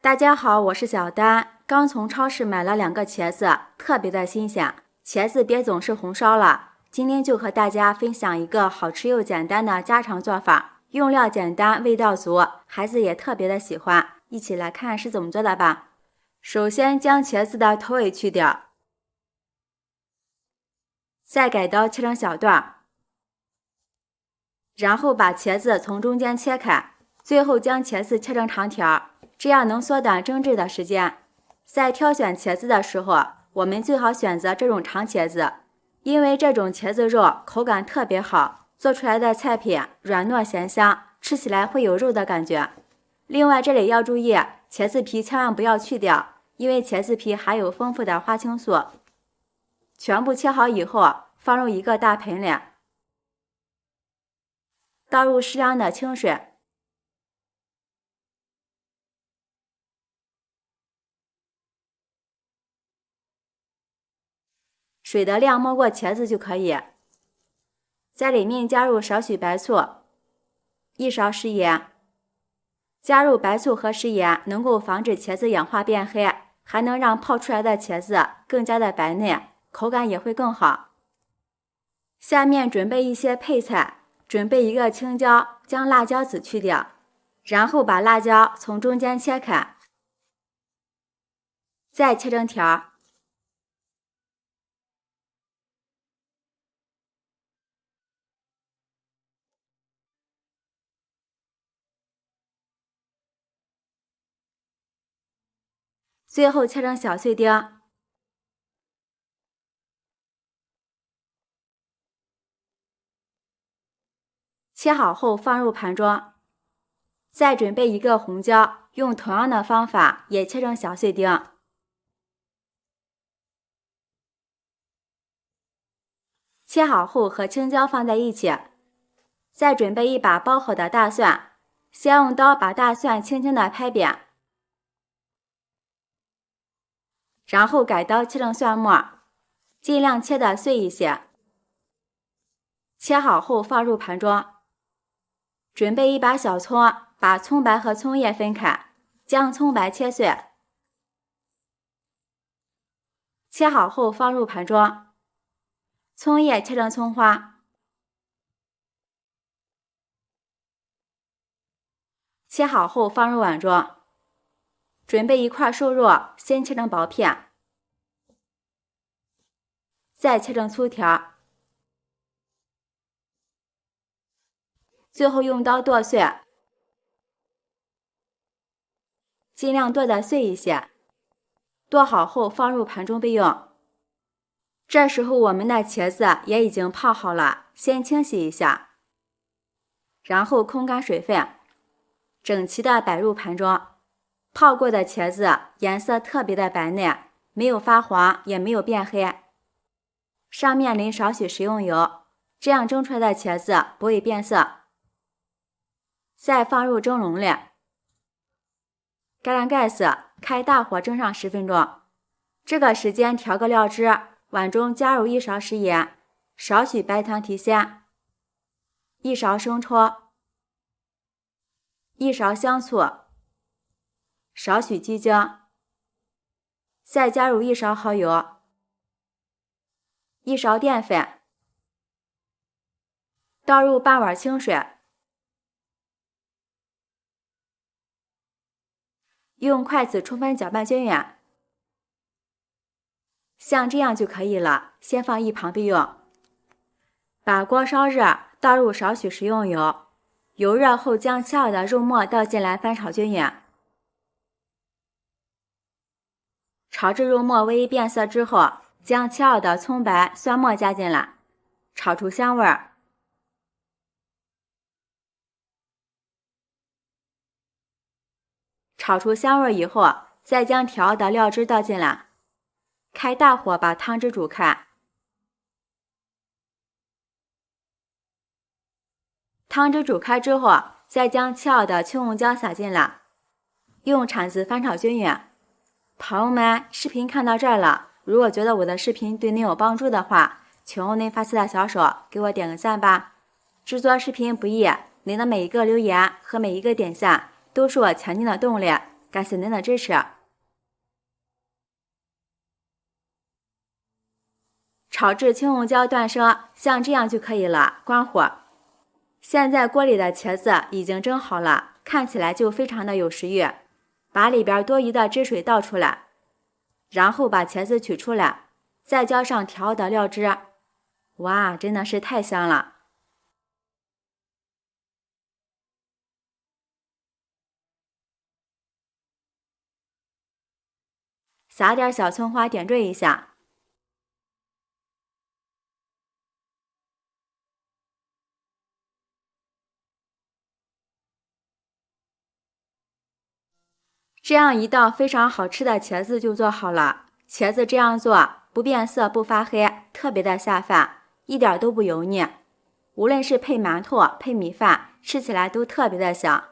大家好，我是小丹，刚从超市买了2个茄子，特别的新鲜。茄子别总是红烧了，今天就和大家分享一个好吃又简单的家常做法，用料简单，味道足，孩子也特别的喜欢。一起来看是怎么做的吧。首先将茄子的头尾去掉，再改刀切成小段，然后把茄子从中间切开，最后将茄子切成长条，这样能缩短蒸制的时间。在挑选茄子的时候，我们最好选择这种长茄子，因为这种茄子肉口感特别好，做出来的菜品软糯咸香，吃起来会有肉的感觉。另外这里要注意，茄子皮千万不要去掉，因为茄子皮含有丰富的花青素。全部切好以后，放入一个大盆里，倒入适量的清水，水的量没过茄子就可以。在里面加入少许白醋，1勺食盐。加入白醋和食盐能够防止茄子氧化变黑，还能让泡出来的茄子更加的白嫩，口感也会更好。下面准备一些配菜，准备1个青椒，将辣椒籽去掉，然后把辣椒从中间切开，再切成条。最后切成小碎丁，切好后放入盘中。再准备1个红椒，用同样的方法也切成小碎丁。切好后和青椒放在一起。再准备1把剥好的大蒜，先用刀把大蒜轻轻的拍扁，然后改刀切成蒜末，尽量切的碎一些。切好后放入盘中。准备1把小葱，把葱白和葱叶分开，将葱白切碎。切好后放入盘中。葱叶切成葱花，切好后放入碗中。准备1块瘦肉，先切成薄片，再切成粗条，最后用刀剁碎，尽量剁得碎一些。剁好后放入盘中备用。这时候我们的茄子也已经泡好了，先清洗一下，然后控干水分，整齐的摆入盘中。泡过的茄子颜色特别的白嫩，没有发黄，也没有变黑。上面淋少许食用油，这样蒸出来的茄子不会变色。再放入蒸笼里，盖上盖子，开大火蒸上10分钟。这个时间调个料汁，碗中加入1勺食盐，少许白糖提鲜，1勺生抽，1勺香醋，少许鸡精，再加入1勺蚝油，1勺淀粉，倒入半碗清水，用筷子充分搅拌均匀，像这样就可以了，先放一旁备用。把锅烧热，倒入少许食用油，油热后将切好的肉末倒进来翻炒均匀。炒至肉末微变色之后，将切好的葱白、蒜末加进来，炒出香味儿。炒出香味以后，再将调好的料汁倒进来，开大火把汤汁煮开。汤汁煮开之后，再将切好的青红椒撒进来，用铲子翻炒均匀。朋友们，视频看到这儿了，如果觉得我的视频对您有帮助的话，请用您发财的小手给我点个赞吧。制作视频不易，您的每一个留言和每一个点赞都是我前进的动力。感谢您的支持。炒至青红椒断生，像这样就可以了，关火。现在锅里的茄子已经蒸好了，看起来就非常的有食欲。把里边多余的汁水倒出来，然后把茄子取出来，再浇上调好的料汁。哇，真的是太香了！撒点小葱花点缀一下。这样一道非常好吃的茄子就做好了。茄子这样做不变色不发黑，特别的下饭，一点都不油腻。无论是配馒头配米饭，吃起来都特别的香，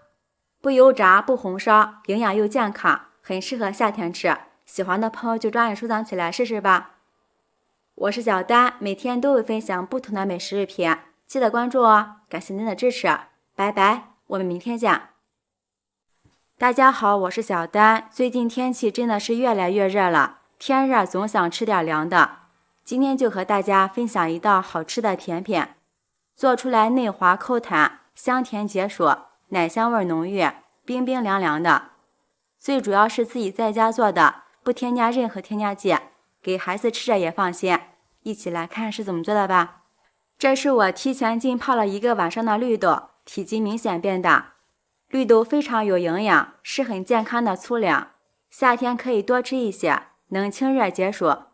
不油炸不红烧，营养又健康，很适合夏天吃。喜欢的朋友就抓紧收藏起来试试吧。我是小丹，每天都会分享不同的美食视频，记得关注哦。感谢您的支持，拜拜，我们明天见。大家好，我是小丹。最近天气真的是越来越热了，天热总想吃点凉的。今天就和大家分享一道好吃的甜品，做出来内滑口弹，香甜解暑，奶香味浓郁，冰冰凉凉的。最主要是自己在家做的，不添加任何添加剂，给孩子吃着也放心。一起来看是怎么做的吧。这是我提前浸泡了1个晚上的绿豆，体积明显变大。绿豆非常有营养，是很健康的粗粮，夏天可以多吃一些，能清热解暑。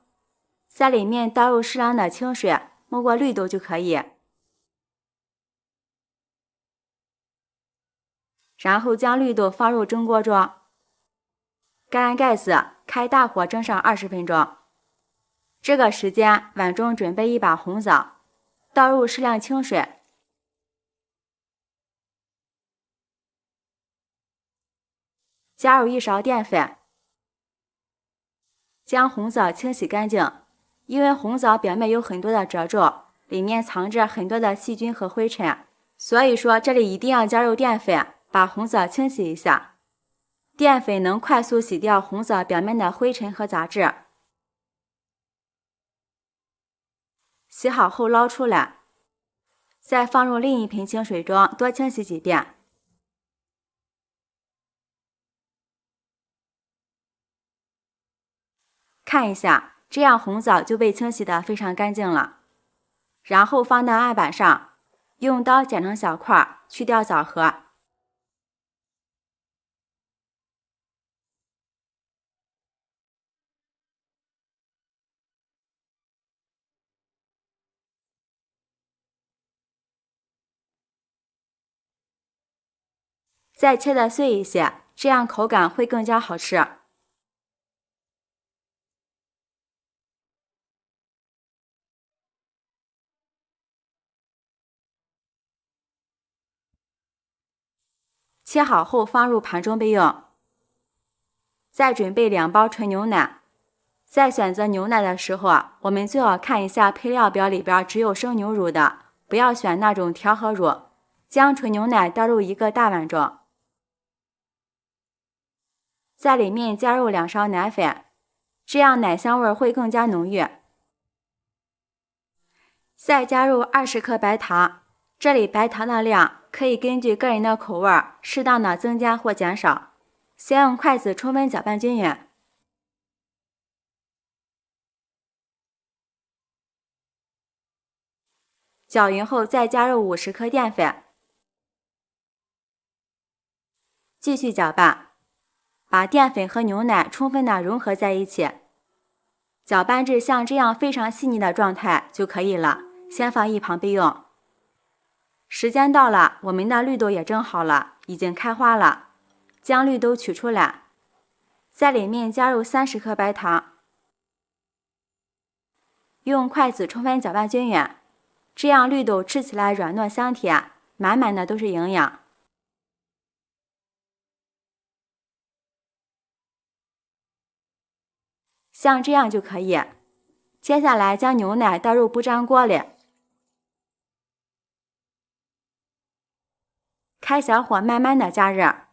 在里面倒入适量的清水，没过绿豆就可以。然后将绿豆放入蒸锅中，盖上盖子，开大火蒸上20分钟。这个时间，碗中准备一把红枣，倒入适量清水，加入1勺淀粉，将红枣清洗干净。因为红枣表面有很多的褶皱，里面藏着很多的细菌和灰尘，所以说这里一定要加入淀粉，把红枣清洗一下。淀粉能快速洗掉红枣表面的灰尘和杂质。洗好后捞出来，再放入另一盆清水中，多清洗几遍。看一下，这样红枣就被清洗得非常干净了。然后放到案板上，用刀剪成小块，去掉枣核。再切得碎一些，这样口感会更加好吃。切好后放入盘中备用。再准备2包纯牛奶。在选择牛奶的时候，我们最好看一下配料表里边只有生牛乳的，不要选那种调和乳。将纯牛奶倒入1个大碗中，在里面加入2勺奶粉，这样奶香味会更加浓郁。再加入20克白糖，这里白糖的量可以根据个人的口味适当的增加或减少。先用筷子充分搅拌均匀，搅匀后再加入50克淀粉，继续搅拌，把淀粉和牛奶充分的融合在一起，搅拌至像这样非常细腻的状态就可以了，先放一旁备用。时间到了，我们的绿豆也蒸好了，已经开花了。将绿豆取出来，在里面加入30克白糖，用筷子充分搅拌均匀，这样绿豆吃起来软糯香甜，满满的都是营养。像这样就可以。接下来将牛奶倒入不粘锅里，开小火慢慢的加热，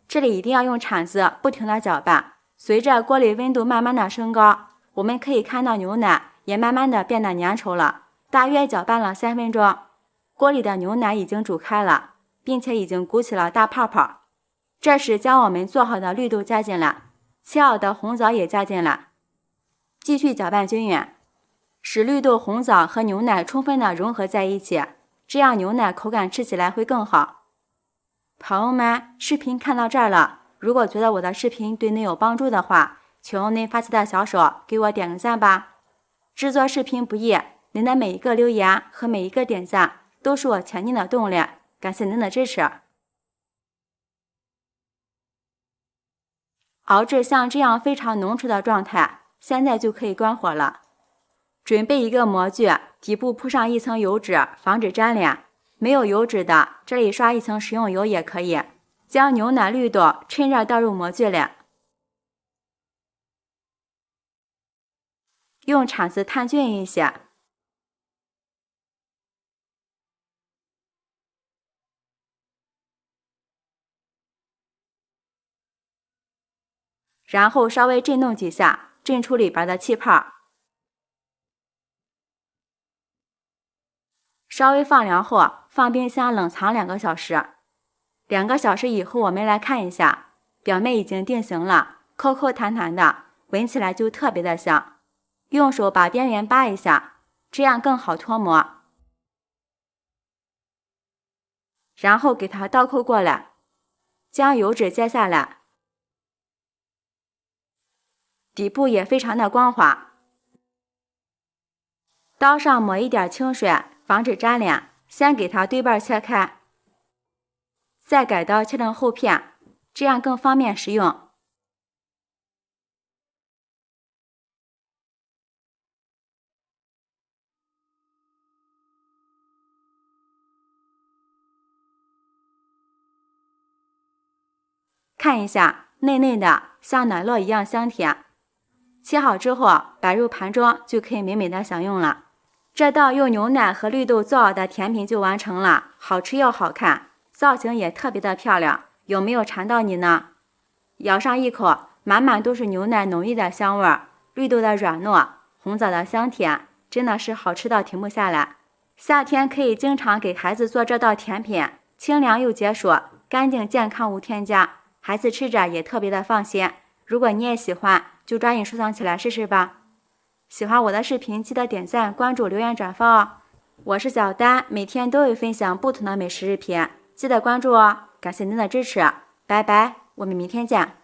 这里一定要用铲子不停的搅拌，随着锅里温度慢慢的升高，我们可以看到牛奶也慢慢的变得粘稠了。大约搅拌了3分钟，锅里的牛奶已经煮开了，并且已经鼓起了大泡泡。这时将我们做好的绿豆加进来，切好的红枣也加进来，继续搅拌均匀，使绿豆、红枣和牛奶充分的融合在一起，这样牛奶口感吃起来会更好。朋友们，视频看到这儿了，如果觉得我的视频对您有帮助的话，请用您发起的小手给我点个赞吧。制作视频不易，您的每一个留言和每一个点赞都是我前进的动力，感谢您的支持。熬至像这样非常浓稠的状态，现在就可以关火了。准备一个模具，底部铺上一层油脂，防止粘连。没有油脂的，这里刷一层食用油也可以。将牛奶、绿豆趁热倒入模具里，用铲子摊均匀一些，然后稍微震动几下，震出里边的气泡。稍微放凉后，放冰箱冷藏2个小时。2个小时以后，我们来看一下，表面已经定型了，口口弹弹的，闻起来就特别的香。用手把边缘扒一下，这样更好脱模。然后给它倒扣过来，将油脂揭下来，底部也非常的光滑。刀上抹一点清水，防止粘连。先给它对半切开，再改刀切成厚片，这样更方便食用。看一下，嫩嫩的，像奶酪一样香甜。切好之后，摆入盘中就可以美美的享用了。这道用牛奶和绿豆做好的甜品就完成了，好吃又好看，造型也特别的漂亮。有没有馋到你呢？咬上一口，满满都是牛奶浓郁的香味儿，绿豆的软糯，红枣的香甜，真的是好吃到停不下来。夏天可以经常给孩子做这道甜品，清凉又解暑，干净健康无添加，孩子吃着也特别的放心。如果你也喜欢，就抓紧收藏起来试试吧。喜欢我的视频，记得点赞、关注、留言、转发哦。我是小丹，每天都会分享不同的美食视频，记得关注哦。感谢您的支持，拜拜，我们明天见。